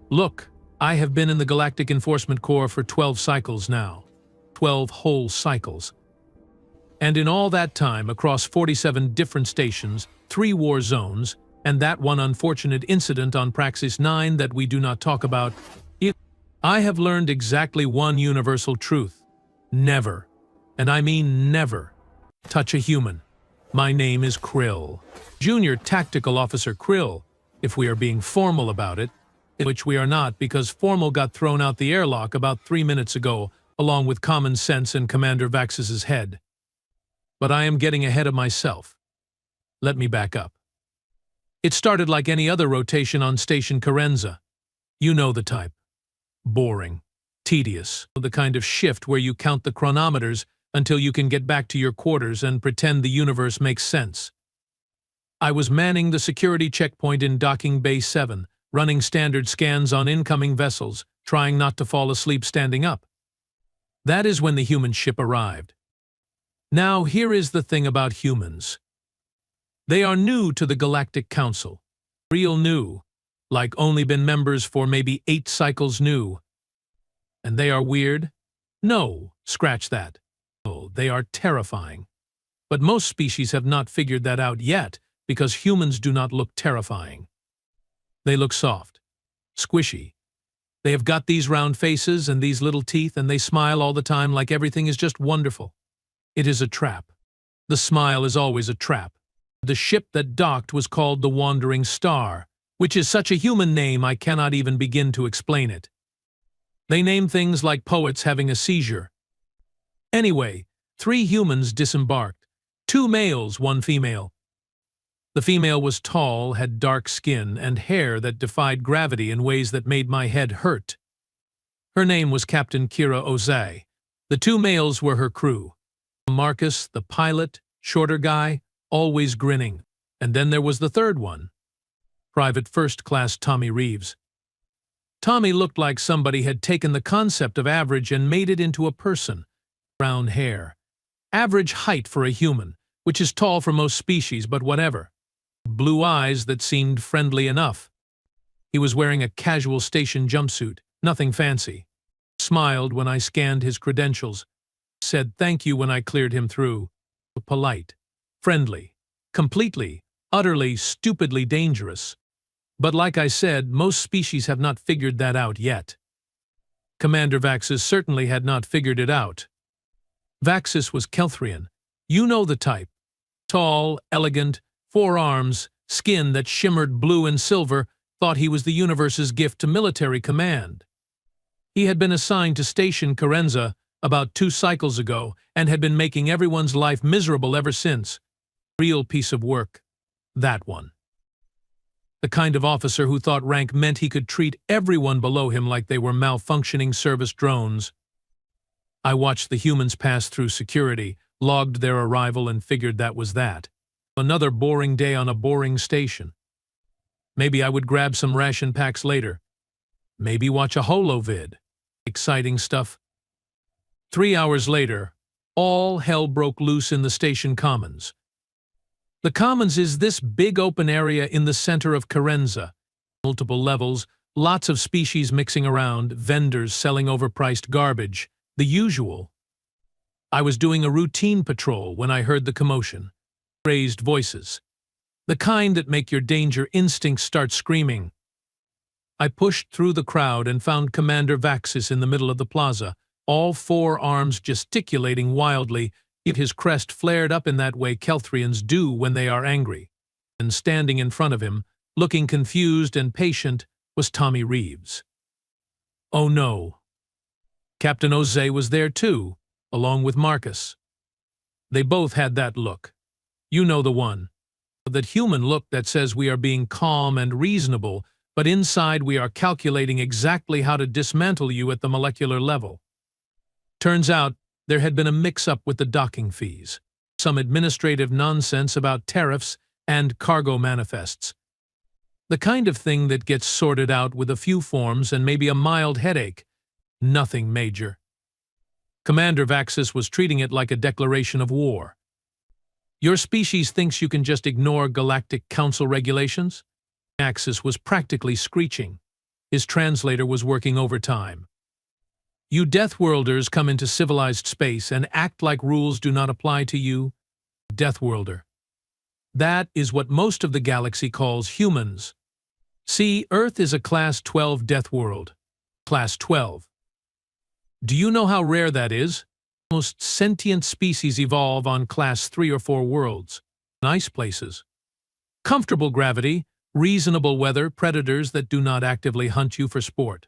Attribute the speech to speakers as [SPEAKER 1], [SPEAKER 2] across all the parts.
[SPEAKER 1] Look, I have been in the Galactic Enforcement Corps for 12 cycles now. 12 whole cycles. And in all that time, across 47 different stations, 3 war zones, and that one unfortunate incident on Praxis 9 that we do not talk about, I have learned exactly one universal truth. Never, and I mean never, touch a human. My name is Krill. Junior Tactical Officer Krill, if we are being formal about it, which we are not because formal got thrown out the airlock about 3 minutes ago, along with common sense and Commander Vaxis's head. But I am getting ahead of myself. Let me back up. It started like any other rotation on Station Carenza. You know the type. Boring. Tedious. The kind of shift where you count the chronometers until you can get back to your quarters and pretend the universe makes sense. I was manning the security checkpoint in Docking Bay 7, running standard scans on incoming vessels, trying not to fall asleep standing up. That is when the human ship arrived. Now, here is the thing about humans. They are new to the Galactic Council. Real new. Like only been members for maybe 8 cycles new. And they are weird? No, scratch that. Oh, they are terrifying. But most species have not figured that out yet because humans do not look terrifying. They look soft, squishy. They have got these round faces and these little teeth and they smile all the time like everything is just wonderful. It is a trap. The smile is always a trap. The ship that docked was called the Wandering Star, which is such a human name I cannot even begin to explain it. They name things like poets having a seizure. Anyway, 3 humans disembarked. 2 males, 1 female. The female was tall, had dark skin, and hair that defied gravity in ways that made my head hurt. Her name was Captain Kira Ozai. The 2 males were her crew. Marcus, the pilot, shorter guy, always grinning. And then there was the 3rd one. Private First Class Tommy Reeves. Tommy looked like somebody had taken the concept of average and made it into a person. Brown hair. Average height for a human, which is tall for most species, but whatever. Blue eyes that seemed friendly enough. He was wearing a casual station jumpsuit, nothing fancy. Smiled when I scanned his credentials. Said thank you when I cleared him through. Polite. Friendly. Completely, utterly, stupidly dangerous. But like I said, most species have not figured that out yet. Commander Vaxis certainly had not figured it out. Vaxis was Kelthrian. You know the type. Tall, elegant, 4 arms, skin that shimmered blue and silver, thought he was the universe's gift to military command. He had been assigned to Station Carenza about 2 cycles ago and had been making everyone's life miserable ever since. Real piece of work. That one. The kind of officer who thought rank meant he could treat everyone below him like they were malfunctioning service drones. I watched the humans pass through security, logged their arrival and figured that was that. Another boring day on a boring station. Maybe I would grab some ration packs later. Maybe watch a holo-vid. Exciting stuff. 3 hours later, all hell broke loose in the station commons. The commons is this big open area in the center of Carenza. Multiple levels, lots of species mixing around, vendors selling overpriced garbage. The usual. I was doing a routine patrol when I heard the commotion. Raised voices. The kind that make your danger instincts start screaming. I pushed through the crowd and found Commander Vaxis in the middle of the plaza, all 4 arms gesticulating wildly. His crest flared up in that way Kelthrians do when they are angry. And standing in front of him, looking confused and patient, was Tommy Reeves. Oh no. Captain Ozai was there too, along with Marcus. They both had that look. You know the one. That human look that says we are being calm and reasonable, but inside we are calculating exactly how to dismantle you at the molecular level. Turns out, there had been a mix-up with the docking fees, some administrative nonsense about tariffs and cargo manifests. The kind of thing that gets sorted out with a few forms and maybe a mild headache. Nothing major. Commander Vaxis was treating it like a declaration of war. Your species thinks you can just ignore Galactic Council regulations? Vaxis was practically screeching. His translator was working overtime. You Deathworlders come into civilized space and act like rules do not apply to you? Deathworlder. That is what most of the galaxy calls humans. See, Earth is a Class 12 death world. Class 12. Do you know how rare that is? Most sentient species evolve on Class 3 or 4 worlds. Nice places. Comfortable gravity, reasonable weather, predators that do not actively hunt you for sport.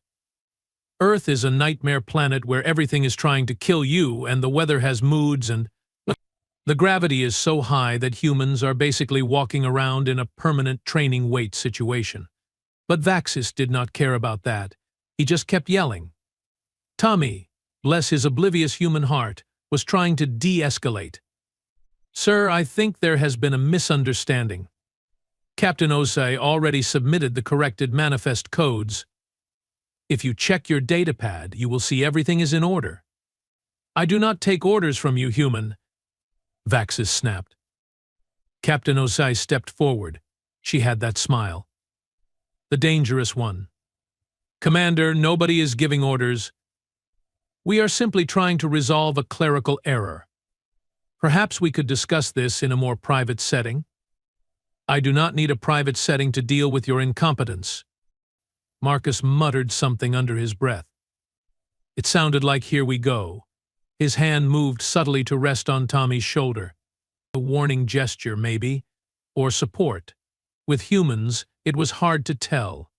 [SPEAKER 1] Earth is a nightmare planet where everything is trying to kill you and the weather has moods and the gravity is so high that humans are basically walking around in a permanent training weight situation. But Vaxis did not care about that. He just kept yelling. Tommy, bless his oblivious human heart, was trying to de-escalate. Sir, I think there has been a misunderstanding. Captain Osei already submitted the corrected manifest codes. If you check your datapad, you will see everything is in order. I do not take orders from you, human. Vaxis snapped. Captain Osei stepped forward. She had that smile. The dangerous one. Commander, nobody is giving orders. We are simply trying to resolve a clerical error. Perhaps we could discuss this in a more private setting. I do not need a private setting to deal with your incompetence. Marcus muttered something under his breath. It sounded like "here we go." His hand moved subtly to rest on Tommy's shoulder. A warning gesture, maybe, or support. With humans, it was hard to tell.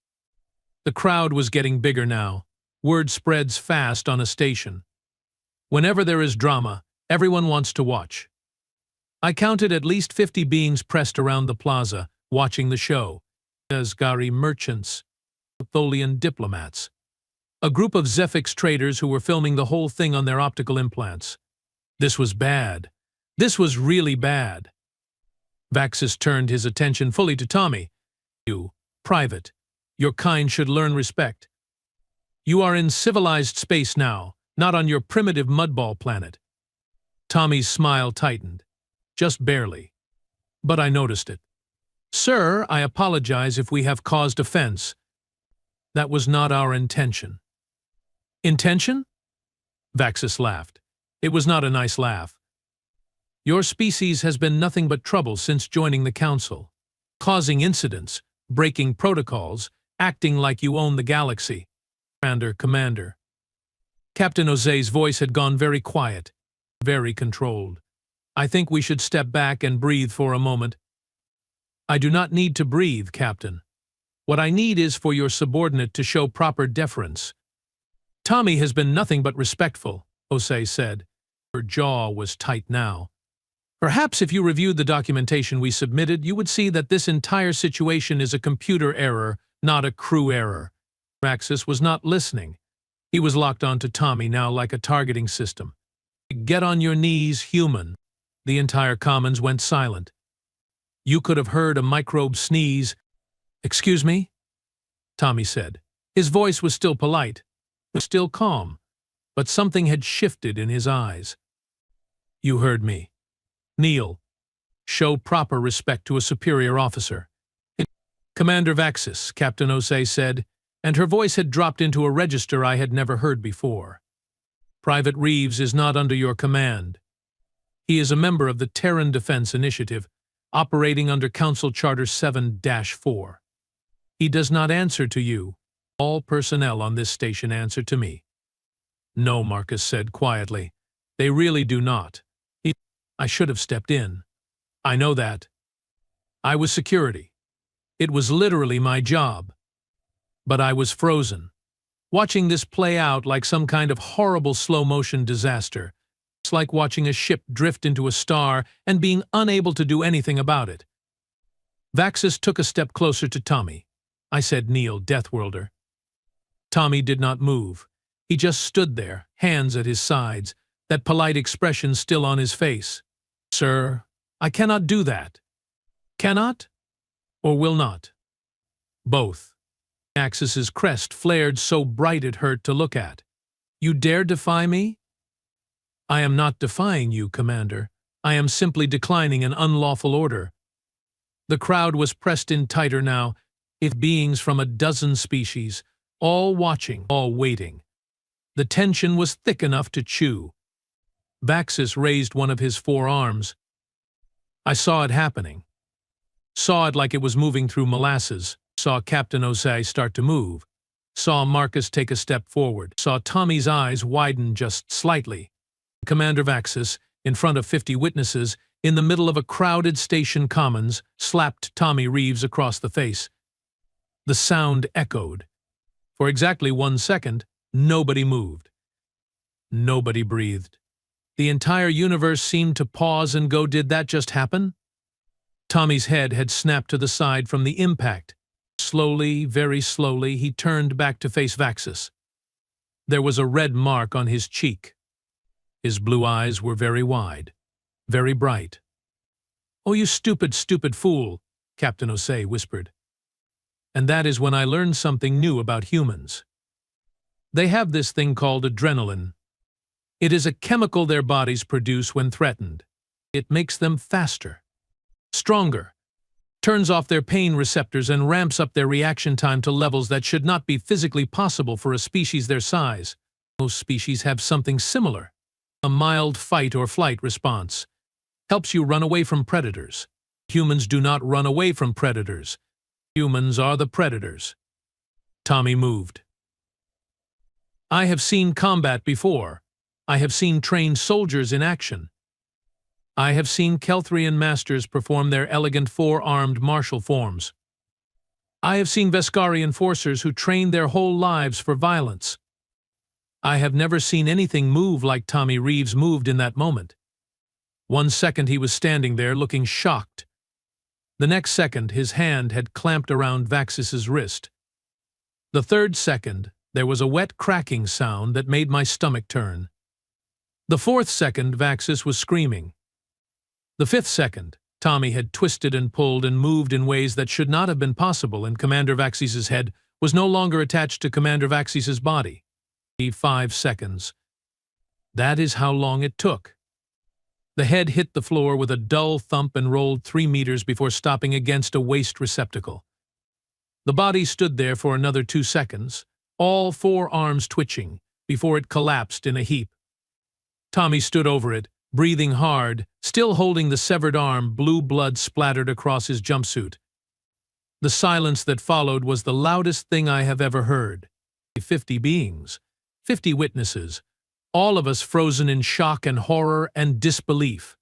[SPEAKER 1] The crowd was getting bigger now. Word spreads fast on a station. Whenever there is drama, everyone wants to watch. I counted at least 50 beings pressed around the plaza, watching the show. Asgari merchants, Tholian diplomats. A group of Zephix traders who were filming the whole thing on their optical implants. This was bad. This was really bad. Vaxis turned his attention fully to Tommy. You, private. Your kind should learn respect. You are in civilized space now, not on your primitive mudball planet. Tommy's smile tightened. Just barely. But I noticed it. Sir, I apologize if we have caused offense. That was not our intention. Intention? Vaxis laughed. It was not a nice laugh. Your species has been nothing but trouble since joining the Council. Causing incidents, breaking protocols, acting like you own the galaxy. Commander. Captain Osei's voice had gone very quiet, very controlled. I think we should step back and breathe for a moment. I do not need to breathe, Captain. What I need is for your subordinate to show proper deference. Tommy has been nothing but respectful, Osei said. Her jaw was tight now. Perhaps if you reviewed the documentation we submitted, you would see that this entire situation is a computer error, not a crew error. Vaxis was not listening. He was locked onto Tommy now like a targeting system. Get on your knees, human. The entire commons went silent. You could have heard a microbe sneeze. Excuse me? Tommy said. His voice was still polite, still calm, but something had shifted in his eyes. You heard me. Kneel. Show proper respect to a superior officer. Commander Vaxis, Captain Osei said, and her voice had dropped into a register I had never heard before. Private Reeves is not under your command. He is a member of the Terran Defense Initiative, operating under Council Charter 7-4. He does not answer to you. All personnel on this station answer to me. No, Marcus said quietly. They really do not. I should have stepped in. I know that. I was security. It was literally my job. But I was frozen, watching this play out like some kind of horrible slow-motion disaster. It's like watching a ship drift into a star and being unable to do anything about it. Vaxis took a step closer to Tommy. I said, "Kneel, Deathworlder." Tommy did not move. He just stood there, hands at his sides, that polite expression still on his face. Sir, I cannot do that. Cannot? Or will not? Both. Axis's crest flared so bright it hurt to look at. You dare defy me? I am not defying you, Commander. I am simply declining an unlawful order. The crowd was pressed in tighter now, if beings from a dozen species, all watching, all waiting. The tension was thick enough to chew. Vaxis raised one of his forearms. I saw it happening. Saw it like it was moving through molasses. Saw Captain Osei start to move. Saw Marcus take a step forward. Saw Tommy's eyes widen just slightly. Commander Vaxis, in front of 50 witnesses, in the middle of a crowded station commons, slapped Tommy Reeves across the face. The sound echoed. For exactly 1 second, nobody moved. Nobody breathed. The entire universe seemed to pause and go, did that just happen? Tommy's head had snapped to the side from the impact. Slowly, very slowly, he turned back to face Vaxis. There was a red mark on his cheek. His blue eyes were very wide, very bright. "Oh, you stupid, stupid fool," Captain Osei whispered. And that is when I learned something new about humans. They have this thing called adrenaline. It is a chemical their bodies produce when threatened. It makes them faster, stronger, turns off their pain receptors and ramps up their reaction time to levels that should not be physically possible for a species their size. Most species have something similar. A mild fight or flight response helps you run away from predators. Humans do not run away from predators. Humans are the predators. Tommy moved. I have seen combat before. I have seen trained soldiers in action. I have seen Kelthrian masters perform their elegant four-armed martial forms. I have seen Veskari enforcers who trained their whole lives for violence. I have never seen anything move like Tommy Reeves moved in that moment. 1 second he was standing there looking shocked. The next second his hand had clamped around Vaxis's wrist. The third second there was a wet cracking sound that made my stomach turn. The fourth second Vaxis was screaming. The fifth second, Tommy had twisted and pulled and moved in ways that should not have been possible, and Commander Vaxis's head was no longer attached to Commander Vaxis's body. 5 seconds. That is how long it took. The head hit the floor with a dull thump and rolled 3 meters before stopping against a waste receptacle. The body stood there for another 2 seconds, all 4 arms twitching, before it collapsed in a heap. Tommy stood over it, breathing hard, still holding the severed arm. Blue blood splattered across his jumpsuit. The silence that followed was the loudest thing I have ever heard. 50 beings, 50 witnesses, all of us frozen in shock and horror and disbelief.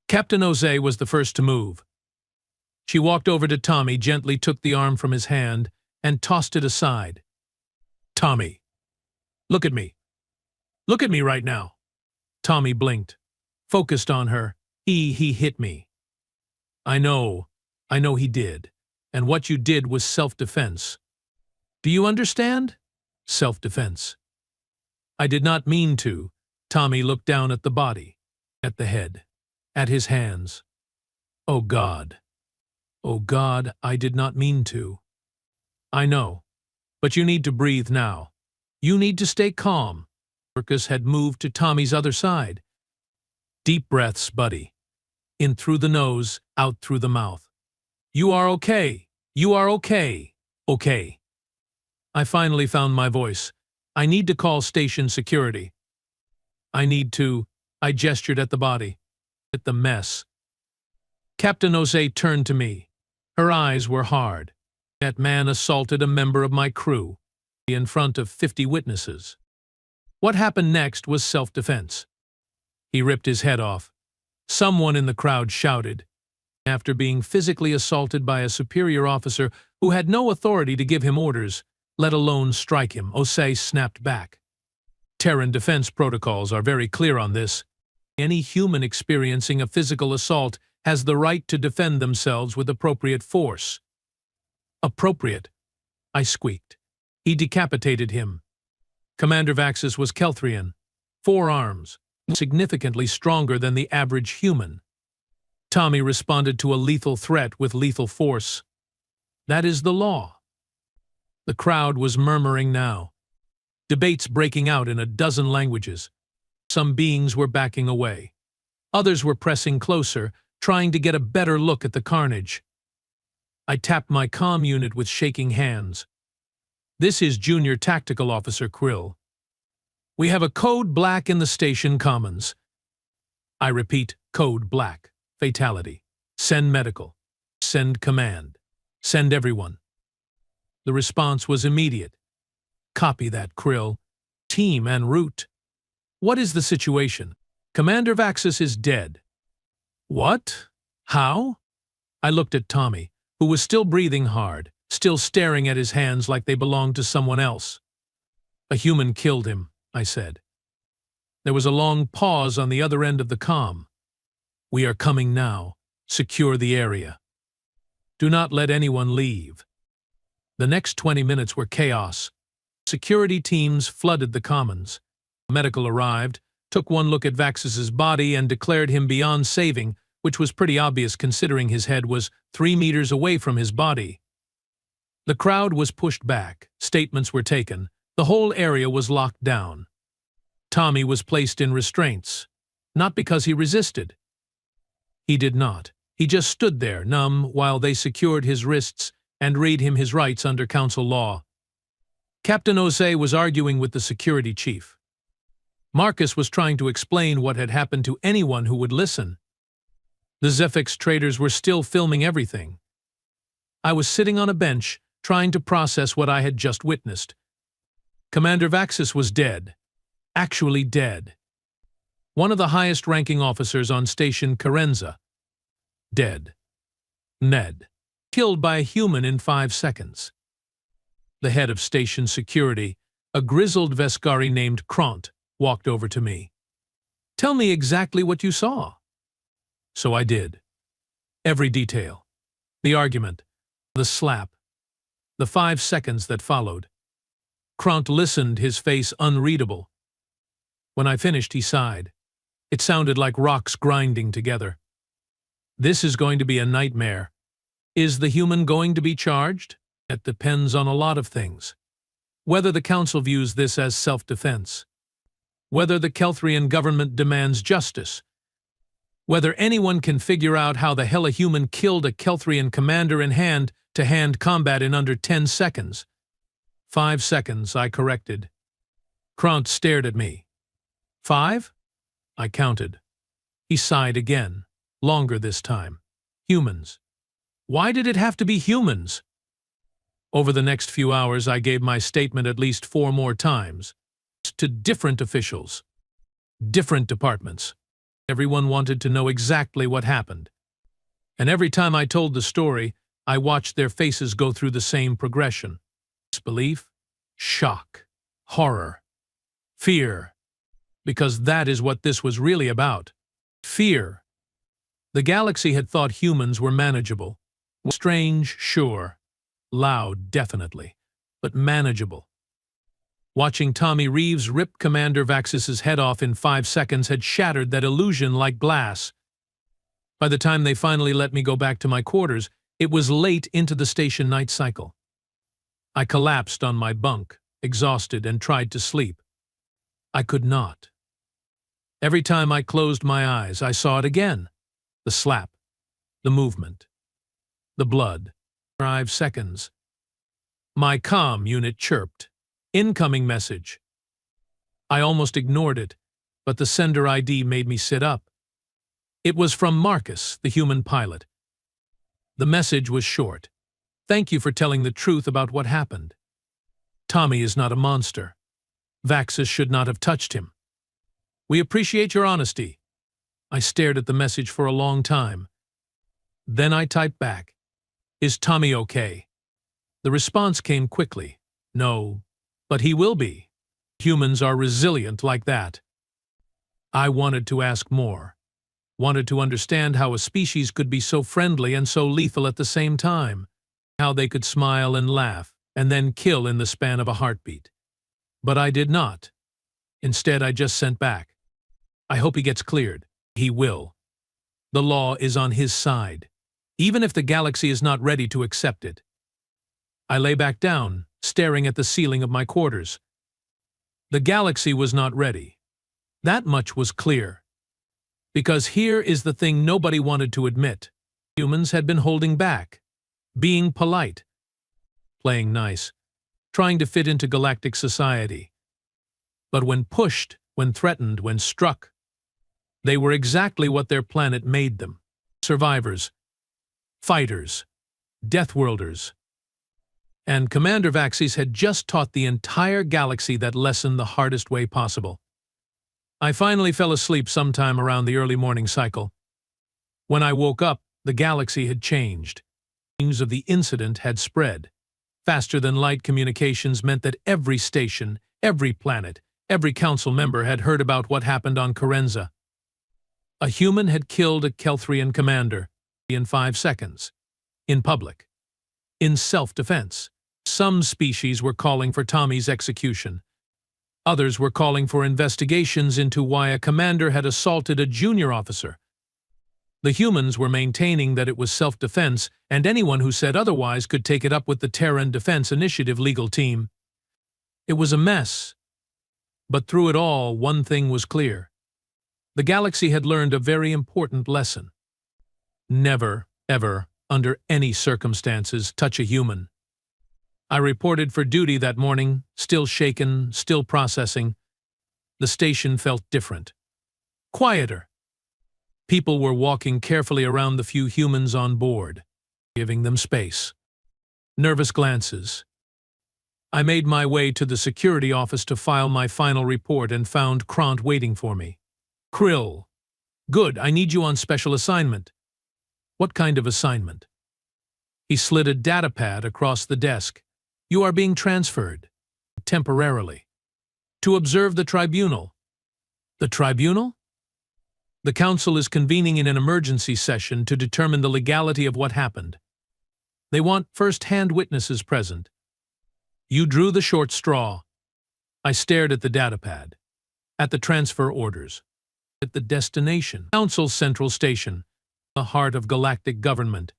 [SPEAKER 1] Captain Osei was the first to move. She walked over to Tommy, gently took the arm from his hand, and tossed it aside. "Tommy, look at me. Look at me right now." Tommy blinked, focused on her. He hit me. I know he did. And what you did was self-defense. Do you understand? Self-defense. I did not mean to. Tommy looked down at the body, at the head, at his hands. Oh God. Oh God, I did not mean to. I know. But you need to breathe now. You need to stay calm. Marcus had moved to Tommy's other side. Deep breaths, buddy. In through the nose, out through the mouth. You are okay. You are okay. Okay. I finally found my voice. I need to call station security. I gestured at the body, at the mess. Captain Osei turned to me. Her eyes were hard. That man assaulted a member of my crew in front of 50 witnesses. What happened next was self-defense. He ripped his head off. Someone in the crowd shouted. After being physically assaulted by a superior officer who had no authority to give him orders, let alone strike him, Osei snapped back. Terran defense protocols are very clear on this. Any human experiencing a physical assault has the right to defend themselves with appropriate force. Appropriate, I squeaked. He decapitated him. Commander Vaxis was Kelthrian, 4 arms, significantly stronger than the average human. Tommy responded to a lethal threat with lethal force. That is the law. The crowd was murmuring now. Debates breaking out in a dozen languages. Some beings were backing away. Others were pressing closer, trying to get a better look at the carnage. I tapped my comm unit with shaking hands. This is Junior Tactical Officer Krill. We have a code black in the station commons. I repeat, code black. Fatality. Send medical. Send command. Send everyone. The response was immediate. Copy that, Krill. Team en route. What is the situation? Commander Vaxis is dead. What? How? I looked at Tommy, who was still breathing hard, still staring at his hands like they belonged to someone else. A human killed him, I said. There was a long pause on the other end of the comm. We are coming now. Secure the area. Do not let anyone leave. The next 20 minutes were chaos. Security teams flooded the commons. Medical arrived, took one look at Vaxis's body and declared him beyond saving, which was pretty obvious considering his head was 3 meters away from his body. The crowd was pushed back, statements were taken, the whole area was locked down. Tommy was placed in restraints, not because he resisted. He did not. He just stood there, numb, while they secured his wrists and read him his rights under council law. Captain Jose was arguing with the security chief. Marcus was trying to explain what had happened to anyone who would listen. The Zephyx traders were still filming everything. I was sitting on a bench, trying to process what I had just witnessed. Commander Vaxis was dead. Actually dead. One of the highest-ranking officers on Station Carenza. Dead. Ned. Killed by a human in 5 seconds. The head of station security, a grizzled Vescari named Kront, walked over to me. Tell me exactly what you saw. So I did. Every detail. The argument. The slap. The 5 seconds that followed. Kront listened, his face unreadable. When I finished, he sighed. It sounded like rocks grinding together. This is going to be a nightmare. Is the human going to be charged? It depends on a lot of things. Whether the council views this as self-defense. Whether the Kelthrian government demands justice. Whether anyone can figure out how the hell a human killed a Kelthrian commander in hand-to-hand combat in under 10 seconds. 5 seconds, I corrected. Kront stared at me. 5? I counted. He sighed again, longer this time. Humans. Why did it have to be humans? Over the next few hours, I gave my statement at least 4 more times. To different officials. Different departments. Everyone wanted to know exactly what happened. And every time I told the story, I watched their faces go through the same progression. Disbelief, shock, horror, fear. Because that is what this was really about. Fear. The galaxy had thought humans were manageable. Strange, sure. Loud, definitely. But manageable. Watching Tommy Reeves rip Commander Vaxis's head off in 5 seconds had shattered that illusion like glass. By the time they finally let me go back to my quarters, it was late into the station night cycle. I collapsed on my bunk, exhausted, and tried to sleep. I could not. Every time I closed my eyes, I saw it again. The slap. The movement. The blood. 5 seconds. My comm unit chirped. Incoming message. I almost ignored it, but the sender ID made me sit up. It was from Marcus, the human pilot. The message was short. Thank you for telling the truth about what happened. Tommy is not a monster. Vaxis should not have touched him. We appreciate your honesty. I stared at the message for a long time. Then I typed back. Is Tommy okay? The response came quickly. No, but he will be. Humans are resilient like that. I wanted to ask more. Wanted to understand how a species could be so friendly and so lethal at the same time. How they could smile and laugh, and then kill in the span of a heartbeat. But I did not. Instead, I just sent back. I hope he gets cleared. He will. The law is on his side, even if the galaxy is not ready to accept it. I lay back down, staring at the ceiling of my quarters. The galaxy was not ready. That much was clear. Because here is the thing nobody wanted to admit. Humans had been holding back, being polite, playing nice, trying to fit into galactic society. But when pushed, when threatened, when struck, they were exactly what their planet made them. Survivors, fighters, Deathworlders. And Commander Vaxis had just taught the entire galaxy that lesson the hardest way possible. I finally fell asleep sometime around the early morning cycle. When I woke up, the galaxy had changed. News of the incident had spread. Faster-than-light communications meant that every station, every planet, every council member had heard about what happened on Carenza. A human had killed a Kelthrian commander in 5 seconds. In public. In self-defense. Some species were calling for Tommy's execution. Others were calling for investigations into why a commander had assaulted a junior officer. The humans were maintaining that it was self-defense, and anyone who said otherwise could take it up with the Terran Defense Initiative legal team. It was a mess. But through it all, one thing was clear. The galaxy had learned a very important lesson. Never, ever, under any circumstances, touch a human. I reported for duty that morning, still shaken, still processing. The station felt different. Quieter. People were walking carefully around the few humans on board, giving them space. Nervous glances. I made my way to the security office to file my final report and found Krant waiting for me. Krill. Good, I need you on special assignment. What kind of assignment? He slid a datapad across the desk. You are being transferred. Temporarily. To observe the tribunal. The tribunal? The council is convening in an emergency session to determine the legality of what happened. They want first-hand witnesses present. You drew the short straw. I stared at the datapad. At the transfer orders. At the destination. Council's central station. The heart of galactic government,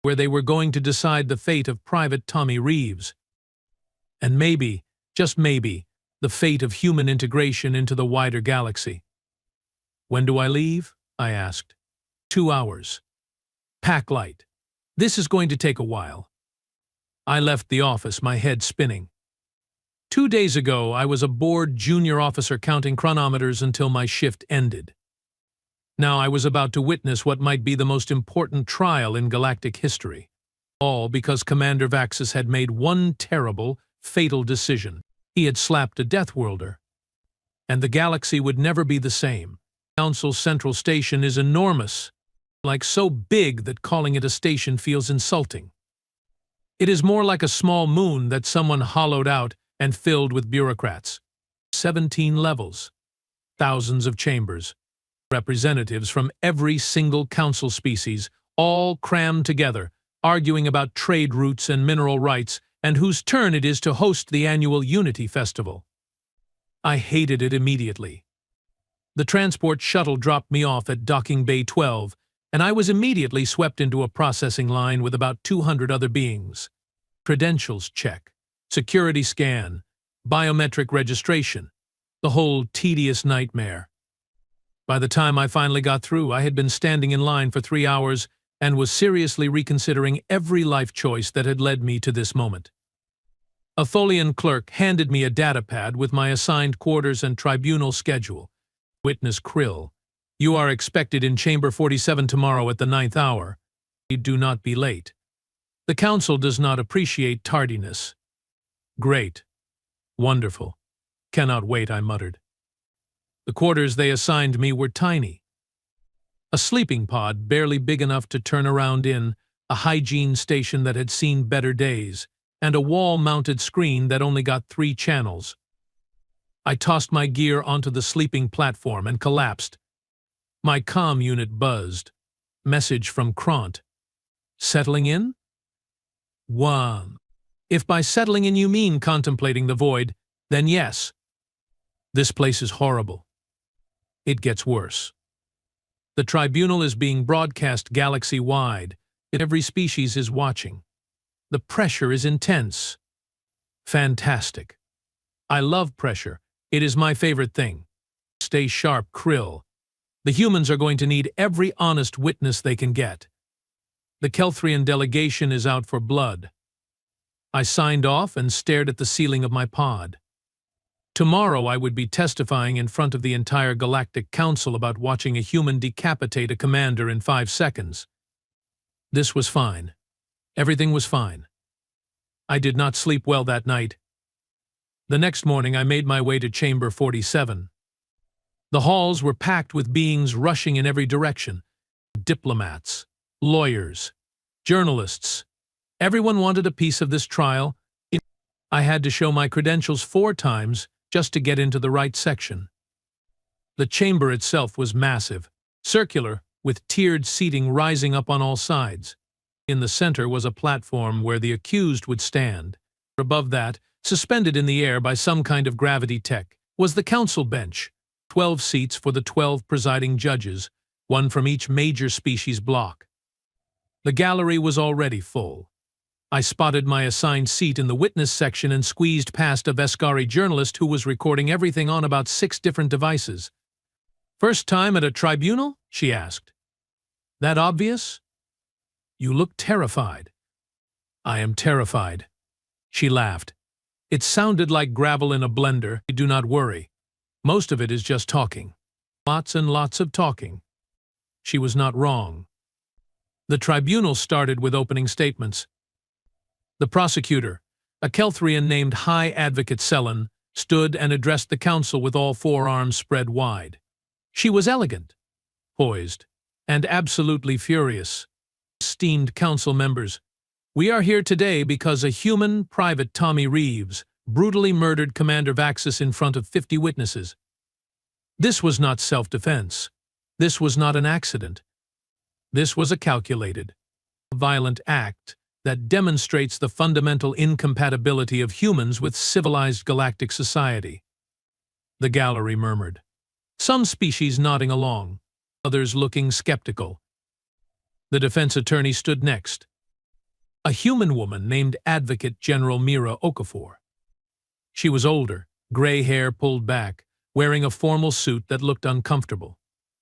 [SPEAKER 1] where they were going to decide the fate of Private Tommy Reeves. And maybe, just maybe, the fate of human integration into the wider galaxy. When do I leave? I asked. 2 hours. Pack light. This is going to take a while. I left the office, my head spinning. 2 days ago, I was a bored junior officer counting chronometers until my shift ended. Now I was about to witness what might be the most important trial in galactic history. All because Commander Vaxis had made one terrible, fatal decision. He had slapped a Deathworlder. And the galaxy would never be the same. Council's central station is enormous, like so big that calling it a station feels insulting. It is more like a small moon that someone hollowed out and filled with bureaucrats. 17 levels. Thousands of chambers. Representatives from every single council species, all crammed together, arguing about trade routes and mineral rights, and whose turn it is to host the annual Unity Festival. I hated it immediately. The transport shuttle dropped me off at Docking Bay 12, and I was immediately swept into a processing line with about 200 other beings. Credentials check, security scan, biometric registration, the whole tedious nightmare. By the time I finally got through, I had been standing in line for 3 hours and was seriously reconsidering every life choice that had led me to this moment. A Tholian clerk handed me a datapad with my assigned quarters and tribunal schedule. Witness Krill, you are expected in Chamber 47 tomorrow at the 9th hour. Do not be late. The council does not appreciate tardiness. Great. Wonderful. Cannot wait, I muttered. The quarters they assigned me were tiny. A sleeping pod barely big enough to turn around in, a hygiene station that had seen better days, and a wall-mounted screen that only got 3 channels. I tossed my gear onto the sleeping platform and collapsed. My comm unit buzzed. Message from Krant. Settling in? 1. If by settling in you mean contemplating the void, then yes. This place is horrible. It gets worse. The tribunal is being broadcast galaxy-wide. Every species is watching. The pressure is intense. Fantastic. I love pressure. It is my favorite thing. Stay sharp, Krill. The humans are going to need every honest witness they can get. The Kelthrian delegation is out for blood. I signed off and stared at the ceiling of my pod. Tomorrow I would be testifying in front of the entire Galactic Council about watching a human decapitate a commander in 5 seconds. This was fine. Everything was fine. I did not sleep well that night. The next morning I made my way to Chamber 47. The halls were packed with beings rushing in every direction. Diplomats, lawyers, journalists. Everyone wanted a piece of this trial. I had to show my credentials 4 times just to get into the right section. The chamber itself was massive, circular, with tiered seating rising up on all sides. In the center was a platform where the accused would stand. Above that, suspended in the air by some kind of gravity tech, was the council bench, 12 seats for the 12 presiding judges, one from each major species block. The gallery was already full. I spotted my assigned seat in the witness section and squeezed past a Veskari journalist who was recording everything on about 6 different devices. "First time at a tribunal?" she asked. "That obvious?" "You look terrified." "I am terrified." She laughed. It sounded like gravel in a blender. "Do not worry. Most of it is just talking. Lots and lots of talking." She was not wrong. The tribunal started with opening statements. The prosecutor, a Kelthrian named High Advocate Selen, stood and addressed the council with all 4 arms spread wide. She was elegant, poised, and absolutely furious. "Esteemed council members, we are here today because a human, Private Tommy Reeves, brutally murdered Commander Vaxis in front of 50 witnesses. This was not self-defense. This was not an accident. This was a calculated, violent act that demonstrates the fundamental incompatibility of humans with civilized galactic society." The gallery murmured, some species nodding along, others looking skeptical. The defense attorney stood next, a human woman named Advocate General Mira Okafor. She was older, gray hair pulled back, wearing a formal suit that looked uncomfortable,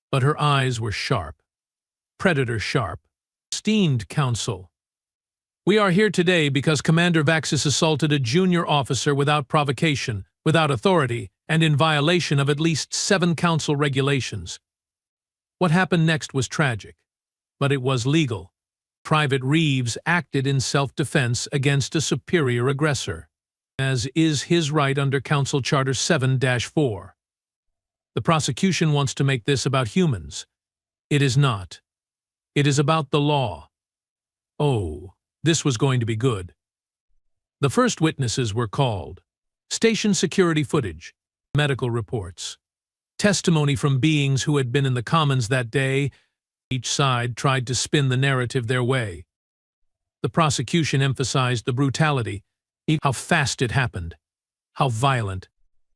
[SPEAKER 1] but her eyes were sharp, predator sharp. "Esteemed counsel, we are here today because Commander Vaxis assaulted a junior officer without provocation, without authority, and in violation of at least 7 council regulations. What happened next was tragic, but it was legal. Private Reeves acted in self-defense against a superior aggressor, as is his right under Council Charter 7-4. The prosecution wants to make this about humans. It is not. It is about the law." Oh, this was going to be good. The first witnesses were called. Station security footage, medical reports, testimony from beings who had been in the Commons that day. Each side tried to spin the narrative their way. The prosecution emphasized the brutality, how fast it happened, how violent,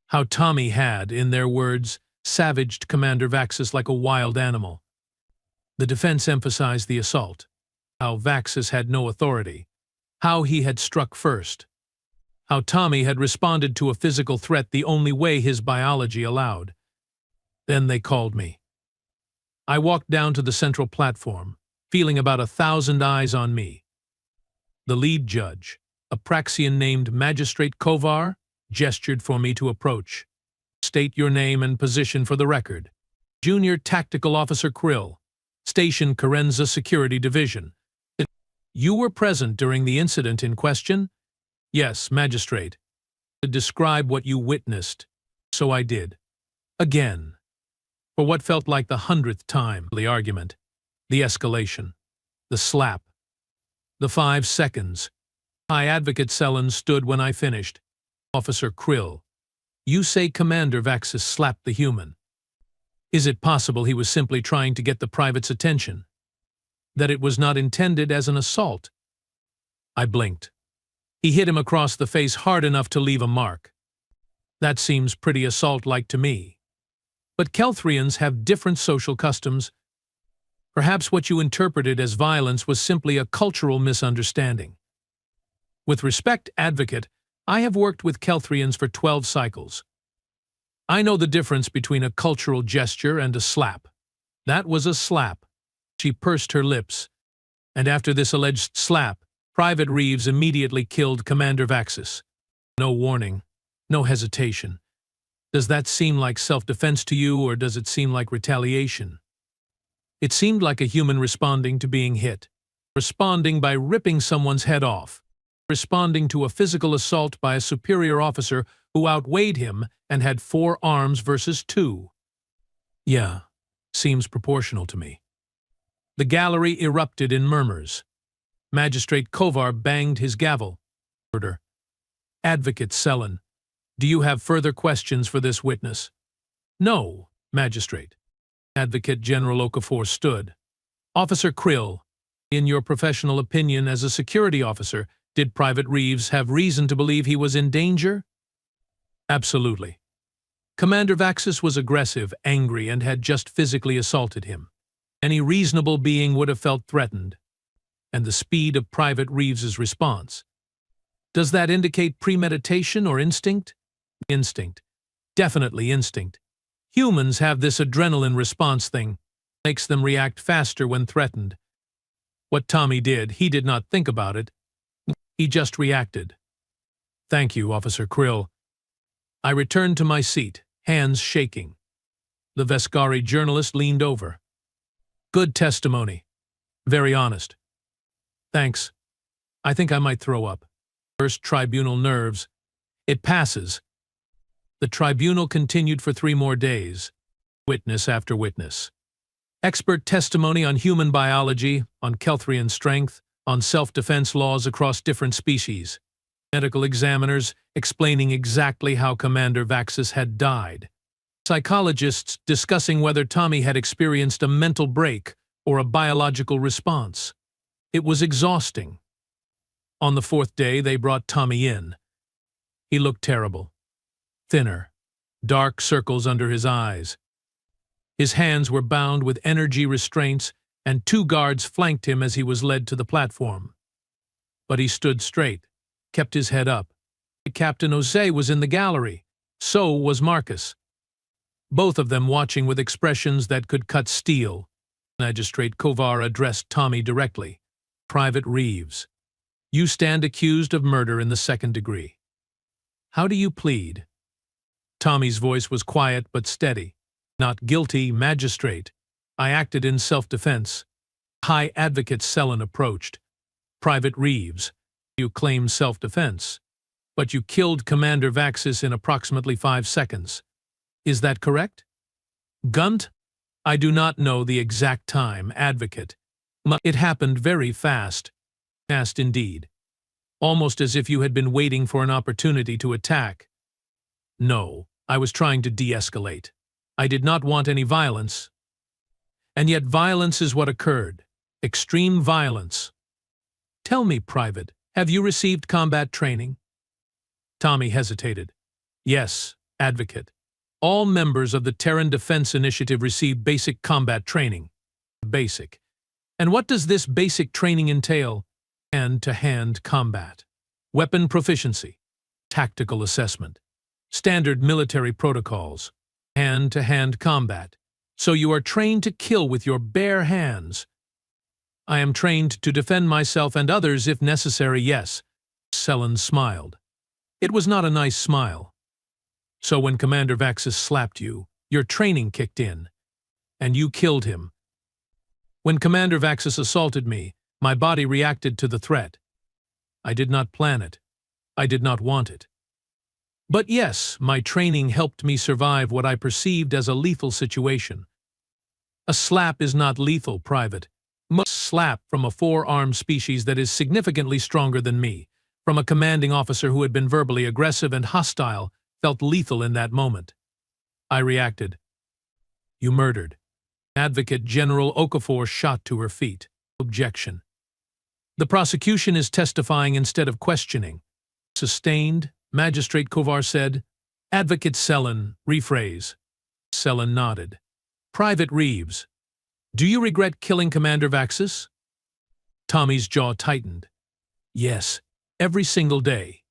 [SPEAKER 1] how Tommy had, in their words, savaged Commander Vaxis like a wild animal. The defense emphasized the assault, how Vaxis had no authority, how he had struck first, how Tommy had responded to a physical threat the only way his biology allowed. Then they called me. I walked down to the central platform, feeling about 1,000 eyes on me. The lead judge, a Praxian named Magistrate Kovar, gestured for me to approach. "State your name and position for the record." "Junior Tactical Officer Krill, Station Karenza Security Division." "You were present during the incident in question?" "Yes, Magistrate." "Describe what you witnessed." So I did. Again. For what felt like the 100th time, the argument, the escalation, the slap, the 5 seconds. High Advocate Selen stood when I finished. "Officer Krill, you say Commander Vaxis slapped the human. Is it possible he was simply trying to get the private's attention? That it was not intended as an assault?" I blinked. "He hit him across the face hard enough to leave a mark. That seems pretty assault-like to me. But Kelthrians have different social customs. Perhaps what you interpreted as violence was simply a cultural misunderstanding. With respect, Advocate, I have worked with Kelthrians for 12 cycles. I know the difference between a cultural gesture and a slap. That was a slap." She pursed her lips, "and after this alleged slap, Private Reeves immediately killed Commander Vaxis. No warning, no hesitation. Does that seem like self-defense to you, or does it seem like retaliation? It seemed like a human responding to being hit. Responding by ripping someone's head off. Responding to a physical assault by a superior officer who outweighed him and had 4 arms versus 2. Yeah, seems proportional to me. The gallery erupted in murmurs. Magistrate Kovar banged his gavel. Order. Advocate Selen, do you have further questions for this witness? No, Magistrate. Advocate General Okafor stood. Officer Krill, in your professional opinion as a security officer, did Private Reeves have reason to believe he was in danger? Absolutely. Commander Vaxis was aggressive, angry, and had just physically assaulted him. Any reasonable being would have felt threatened. And the speed of Private Reeves's response. Does that indicate premeditation or instinct? Instinct. Definitely instinct. Humans have this adrenaline response thing. Makes them react faster when threatened. What Tommy did, he did not think about it. He just reacted. Thank you, Officer Krill. I returned to my seat, hands shaking. The Veskari journalist leaned over. Good testimony. Very honest. Thanks. I think I might throw up. First tribunal nerves. It passes. The tribunal continued for 3 more days. Witness after witness. Expert testimony on human biology, on Kelthrian strength, on self-defense laws across different species. Medical examiners explaining exactly how Commander Vaxis had died. Psychologists discussing whether Tommy had experienced a mental break or a biological response. It was exhausting. On the 4th day, they brought Tommy in. He looked terrible. Thinner. Dark circles under his eyes. His hands were bound with energy restraints, and 2 guards flanked him as he was led to the platform. But he stood straight, kept his head up. Captain Jose was in the gallery. So was Marcus. Both of them watching with expressions that could cut steel. Magistrate Kovar addressed Tommy directly. Private Reeves, you stand accused of murder in the 2nd degree. How do you plead? Tommy's voice was quiet but steady. Not guilty, Magistrate. I acted in self-defense. High Advocate Selen approached. Private Reeves, you claim self-defense, but you killed Commander Vaxis in approximately 5 seconds. Is that correct? Gunt, I do not know the exact time, Advocate. It happened very fast. Fast indeed. Almost as if you had been waiting for an opportunity to attack. No, I was trying to de-escalate. I did not want any violence. And yet violence is what occurred. Extreme violence. Tell me, Private, have you received combat training? Tommy hesitated. Yes, Advocate. All members of the Terran Defense Initiative receive basic combat training. Basic. And what does this basic training entail? Hand-to-hand combat. Weapon proficiency. Tactical assessment. Standard military protocols. Hand-to-hand combat. So you are trained to kill with your bare hands. I am trained to defend myself and others if necessary, yes. Selen smiled. It was not a nice smile. So when Commander Vaxis slapped you, your training kicked in, and you killed him. When Commander Vaxis assaulted me, my body reacted to the threat. I did not plan it. I did not want it. But yes, my training helped me survive what I perceived as a lethal situation. A slap is not lethal, Private. A slap from a 4-armed species that is significantly stronger than me, from a commanding officer who had been verbally aggressive and hostile, felt lethal in that moment. I reacted. You murdered. Advocate General Okafor shot to her feet. Objection. The prosecution is testifying instead of questioning. Sustained, Magistrate Kovar said. Advocate Selen, rephrase. Selen nodded. Private Reeves, do you regret killing Commander Vaxis? Tommy's jaw tightened. Yes, every single day.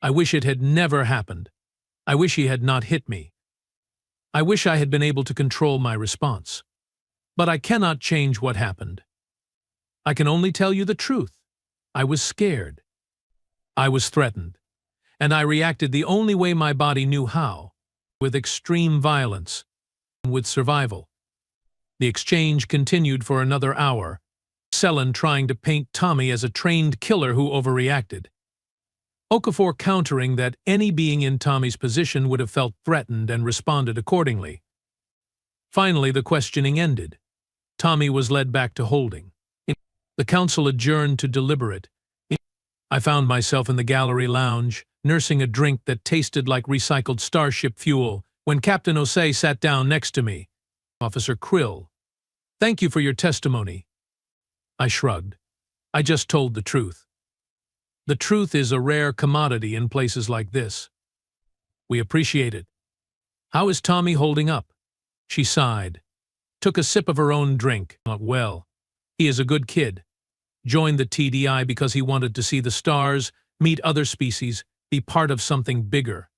[SPEAKER 1] I wish it had never happened. I wish he had not hit me. I wish I had been able to control my response. But I cannot change what happened. I can only tell you the truth. I was scared. I was threatened. And I reacted the only way my body knew how, with extreme violence, and with survival. The exchange continued for another hour, Selen trying to paint Tommy as a trained killer who overreacted. Okafor countering that any being in Tommy's position would have felt threatened and responded accordingly. Finally, the questioning ended. Tommy was led back to holding. The council adjourned to deliberate. I found myself in the gallery lounge, nursing a drink that tasted like recycled starship fuel, when Captain Osei sat down next to me. Officer Krill, thank you for your testimony. I shrugged. I just told the truth. The truth is a rare commodity in places like this. We appreciate it. How is Tommy holding up? She sighed, took a sip of her own drink. Well, he is a good kid. Joined the TDI because he wanted to see the stars, meet other species, be part of something bigger.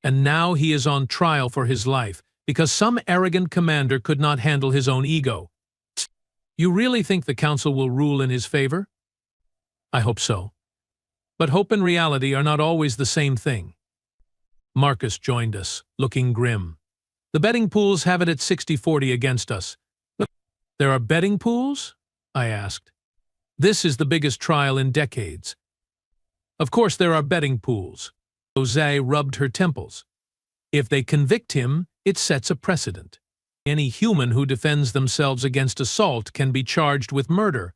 [SPEAKER 1] And now he is on trial for his life because some arrogant commander could not handle his own ego. You really think the council will rule in his favor? I hope so. But hope and reality are not always the same thing. Marcus joined us, looking grim. The betting pools have it at 60-40 against us. There are betting pools? I asked. This is the biggest trial in decades. Of course there are betting pools. Osei rubbed her temples. If they convict him, it sets a precedent. Any human who defends themselves against assault can be charged with murder.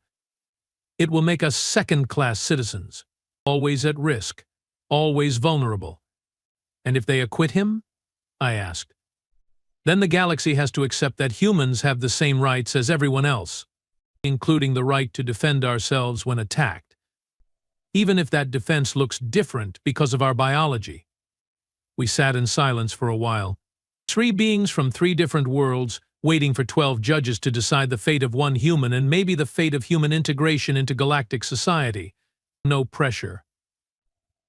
[SPEAKER 1] It will make us second-class citizens, always at risk, always vulnerable. And if they acquit him? I asked. Then the galaxy has to accept that humans have the same rights as everyone else, including the right to defend ourselves when attacked, even if that defense looks different because of our biology. We sat in silence for a while, 3 beings from 3 different worlds, waiting for 12 judges to decide the fate of one human and maybe the fate of human integration into galactic society. No pressure.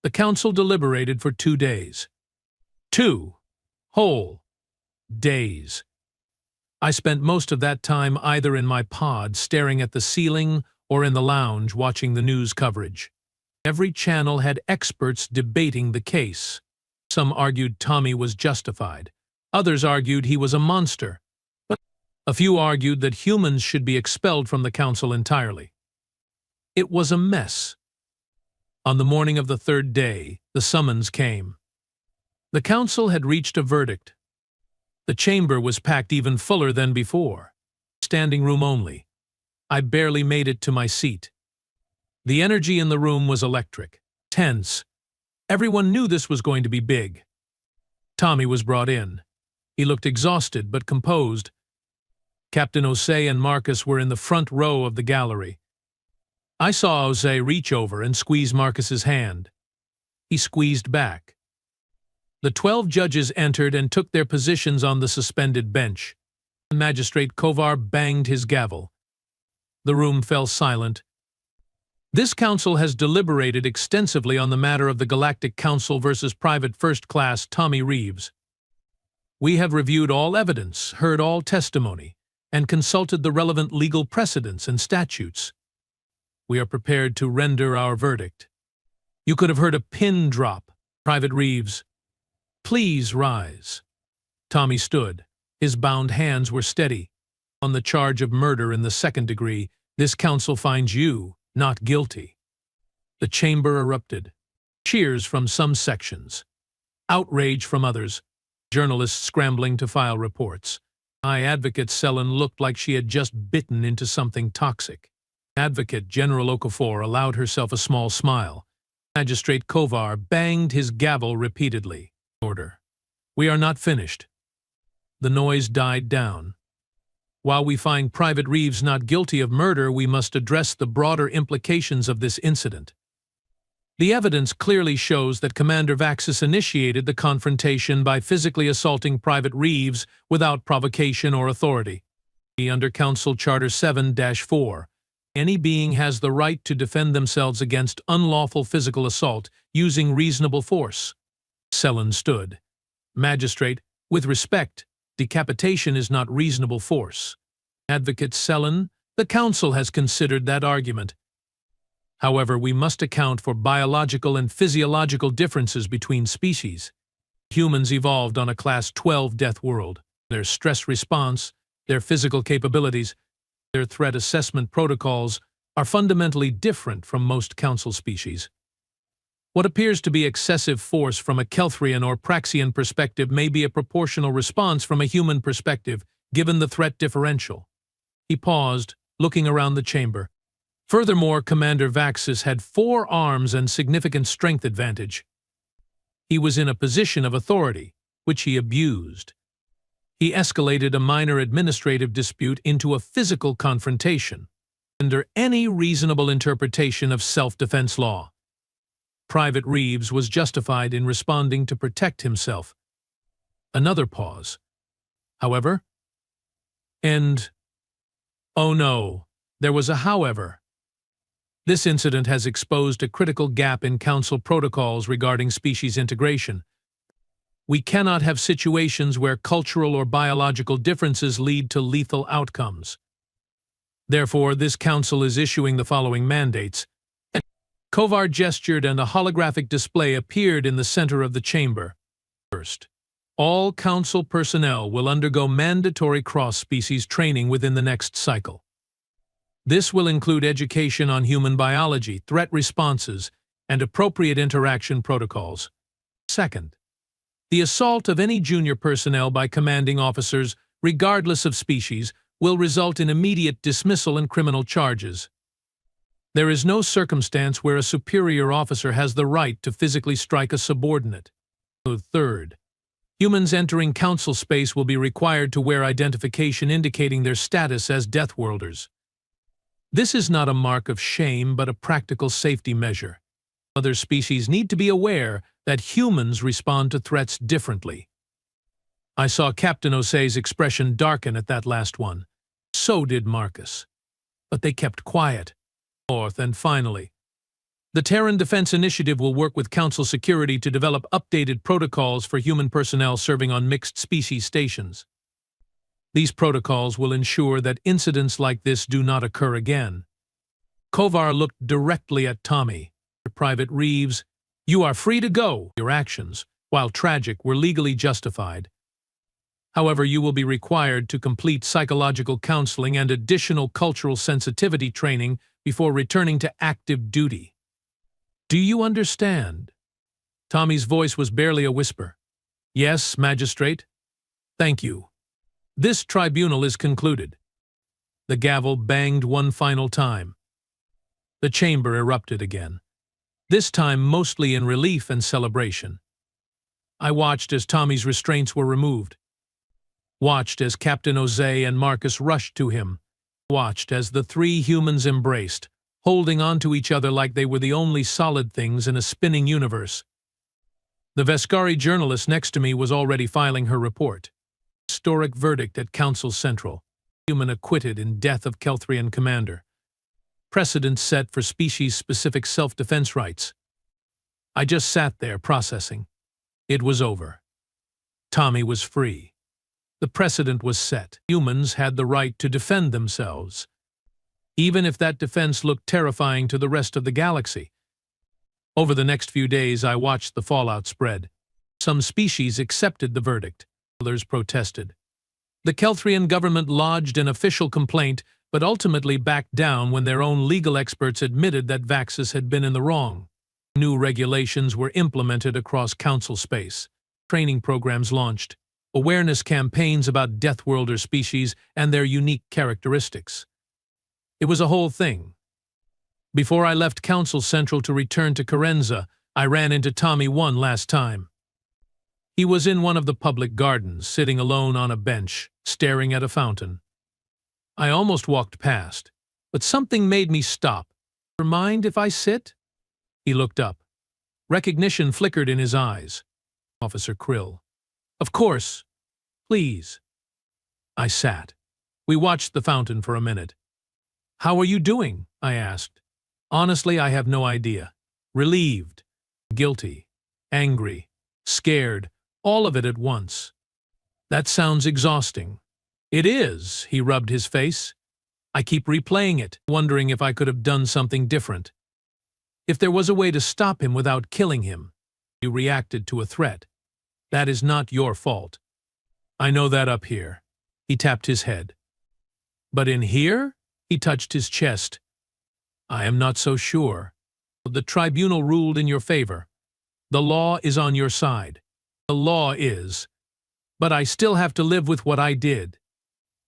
[SPEAKER 1] The council deliberated for 2 days. 2 whole days. I spent most of that time either in my pod staring at the ceiling or in the lounge watching the news coverage. Every channel had experts debating the case. Some argued Tommy was justified. Others argued he was a monster. But a few argued that humans should be expelled from the council entirely. It was a mess. On the morning of the 3rd day, the summons came. The council had reached a verdict. The chamber was packed even fuller than before. Standing room only. I barely made it to my seat. The energy in the room was electric, tense. Everyone knew this was going to be big. Tommy was brought in. He looked exhausted but composed. Captain Osei and Marcus were in the front row of the gallery. I saw Osei reach over and squeeze Marcus's hand. He squeezed back. The 12 judges entered and took their positions on the suspended bench. Magistrate Kovar banged his gavel. The room fell silent. This council has deliberated extensively on the matter of the Galactic Council versus Private First Class Tommy Reeves. We have reviewed all evidence, heard all testimony, and consulted the relevant legal precedents and statutes. We are prepared to render our verdict. You could have heard a pin drop, Private Reeves. Please rise. Tommy stood. His bound hands were steady. On the charge of murder in the 2nd degree, this council finds you not guilty. The chamber erupted. Cheers from some sections. Outrage from others. Journalists scrambling to file reports. Advocate Selen looked like she had just bitten into something toxic. Advocate General Okafor allowed herself a small smile. Magistrate Kovar banged his gavel repeatedly. Order. We are not finished. The noise died down. While we find Private Reeves not guilty of murder, we must address the broader implications of this incident. The evidence clearly shows that Commander Vaxis initiated the confrontation by physically assaulting Private Reeves without provocation or authority. Under Council Charter 7-4, any being has the right to defend themselves against unlawful physical assault using reasonable force. Selen stood. Magistrate, with respect, decapitation is not reasonable force. Advocate Selen, the council has considered that argument. However, we must account for biological and physiological differences between species. Humans evolved on a Class 12 death world. Their stress response, their physical capabilities, their threat assessment protocols are fundamentally different from most council species. What appears to be excessive force from a Kelthrian or Praxian perspective may be a proportional response from a human perspective, given the threat differential. He paused, looking around the chamber. Furthermore, Commander Vaxis had 4 arms and significant strength advantage. He was in a position of authority, which he abused. He escalated a minor administrative dispute into a physical confrontation, under any reasonable interpretation of self-defense law. Private Reeves was justified in responding to protect himself. Another pause. However, oh no, there was a however. This incident has exposed a critical gap in Council protocols regarding species integration. We cannot have situations where cultural or biological differences lead to lethal outcomes. Therefore, this Council is issuing the following mandates. Kovar gestured and a holographic display appeared in the center of the chamber. First, all Council personnel will undergo mandatory cross-species training within the next cycle. This will include education on human biology, threat responses, and appropriate interaction protocols. Second, the assault of any junior personnel by commanding officers, regardless of species, will result in immediate dismissal and criminal charges. There is no circumstance where a superior officer has the right to physically strike a subordinate. Third, humans entering Council space will be required to wear identification indicating their status as Deathworlders. This is not a mark of shame, but a practical safety measure. Other species need to be aware that humans respond to threats differently. I saw Captain Osei's expression darken at that last one. So did Marcus. But they kept quiet. Fourth, and finally, the Terran Defense Initiative will work with Council security to develop updated protocols for human personnel serving on mixed-species stations. These protocols will ensure that incidents like this do not occur again. Kovar looked directly at Tommy. Private Reeves, you are free to go. Your actions, while tragic, were legally justified. However, you will be required to complete psychological counseling and additional cultural sensitivity training before returning to active duty. Do you understand? Tommy's voice was barely a whisper. Yes, Magistrate. Thank you. This tribunal is concluded. The gavel banged one final time. The chamber erupted again, this time mostly in relief and celebration. I watched as Tommy's restraints were removed. Watched as Captain Osei and Marcus rushed to him. Watched as the 3 humans embraced, holding on to each other like they were the only solid things in a spinning universe. The Veskari journalist next to me was already filing her report. Historic verdict at Council Central. Human acquitted in death of Kelthrian commander. Precedent set for species-specific self-defense rights. I just sat there processing. It was over. Tommy was free. The precedent was set. Humans had the right to defend themselves, even if that defense looked terrifying to the rest of the galaxy. Over the next few days, I watched the fallout spread. Some species accepted the verdict. Others protested. The Kelthrian government lodged an official complaint, but ultimately backed down when their own legal experts admitted that Vaxis had been in the wrong. New regulations were implemented across Council space. Training programs launched. Awareness campaigns about Deathworlder species and their unique characteristics. It was a whole thing. Before I left Council Central to return to Carenza, I ran into Tommy one last time. He was in one of the public gardens, sitting alone on a bench, staring at a fountain. I almost walked past, but something made me stop. Mind if I sit? He looked up. Recognition flickered in his eyes. Officer Krill. Of course. Please. I sat. We watched the fountain for a minute. How are you doing? I asked. Honestly, I have no idea. Relieved, guilty, angry, scared, all of it at once. That sounds exhausting. It is, he rubbed his face. I keep replaying it, wondering if I could have done something different. If there was a way to stop him without killing him, you reacted to a threat. That is not your fault. I know that up here. He tapped his head. But in here? He touched his chest. I am not so sure. The tribunal ruled in your favor. The law is on your side. The law is. But I still have to live with what I did.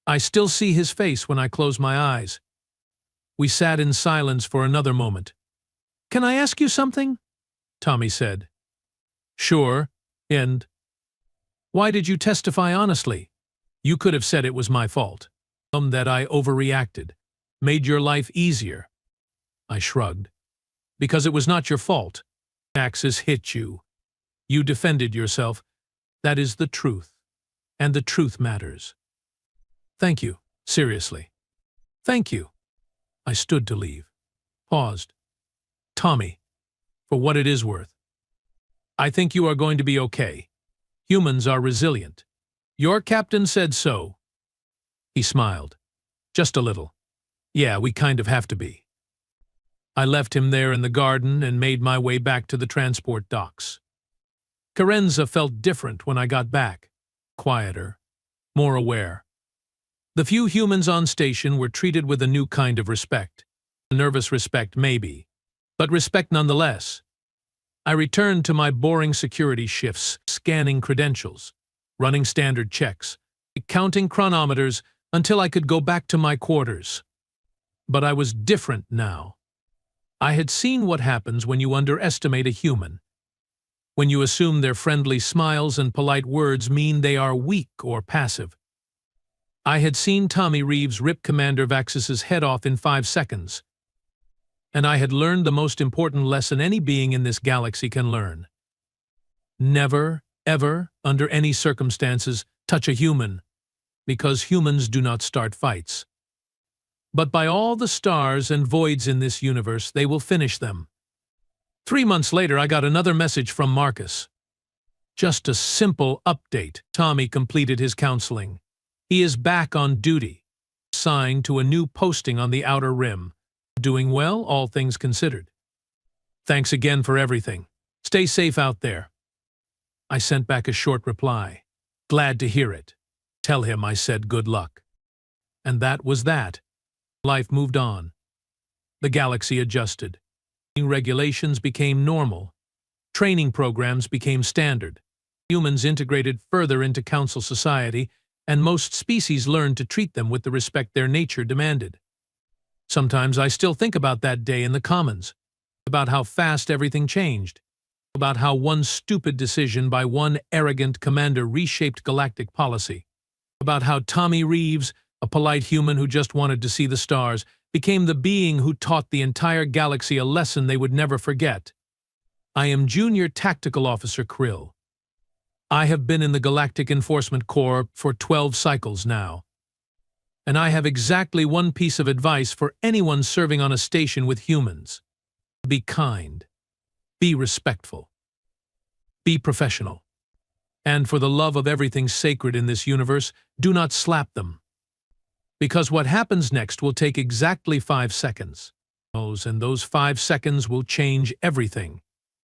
[SPEAKER 1] I still see his face when I close my eyes. We sat in silence for another moment. Can I ask you something? Tommy said. Sure, and why did you testify honestly? You could have said it was my fault. That I overreacted. Made your life easier. I shrugged. Because it was not your fault. Axis hit you. You defended yourself. That is the truth. And the truth matters. Thank you. Seriously. Thank you. I stood to leave. Paused. Tommy, for what it is worth. I think you are going to be okay. Humans are resilient. Your captain said so. He smiled. Just a little. Yeah, we kind of have to be. I left him there in the garden and made my way back to the transport docks. Carenza felt different when I got back. Quieter. More aware. The few humans on station were treated with a new kind of respect. Nervous respect, maybe. But respect nonetheless. I returned to my boring security shifts, scanning credentials, running standard checks, counting chronometers until I could go back to my quarters. But I was different now. I had seen what happens when you underestimate a human. When you assume their friendly smiles and polite words mean they are weak or passive. I had seen Tommy Reeves rip Commander Vaxis's head off in 5 seconds. And I had learned the most important lesson any being in this galaxy can learn. Never, ever, under any circumstances, touch a human, because humans do not start fights. But by all the stars and voids in this universe, they will finish them. 3 months later, I got another message from Marcus. Just a simple update. Tommy completed his counseling. He is back on duty, assigned to a new posting on the Outer Rim. Doing well, all things considered. Thanks again for everything. Stay safe out there. I sent back a short reply. Glad to hear it. Tell him I said good luck. And that was that. Life moved on. The galaxy adjusted. Regulations became normal. Training programs became standard. Humans integrated further into council society, and most species learned to treat them with the respect their nature demanded. Sometimes I still think about that day in the Commons, about how fast everything changed, about how one stupid decision by one arrogant commander reshaped galactic policy, about how Tommy Reeves, a polite human who just wanted to see the stars, became the being who taught the entire galaxy a lesson they would never forget. I am Junior Tactical Officer Krill. I have been in the Galactic Enforcement Corps for 12 cycles now. And I have exactly one piece of advice for anyone serving on a station with humans. Be kind. Be respectful. Be professional. And for the love of everything sacred in this universe, do not slap them. Because what happens next will take exactly 5 seconds. And those 5 seconds will change everything.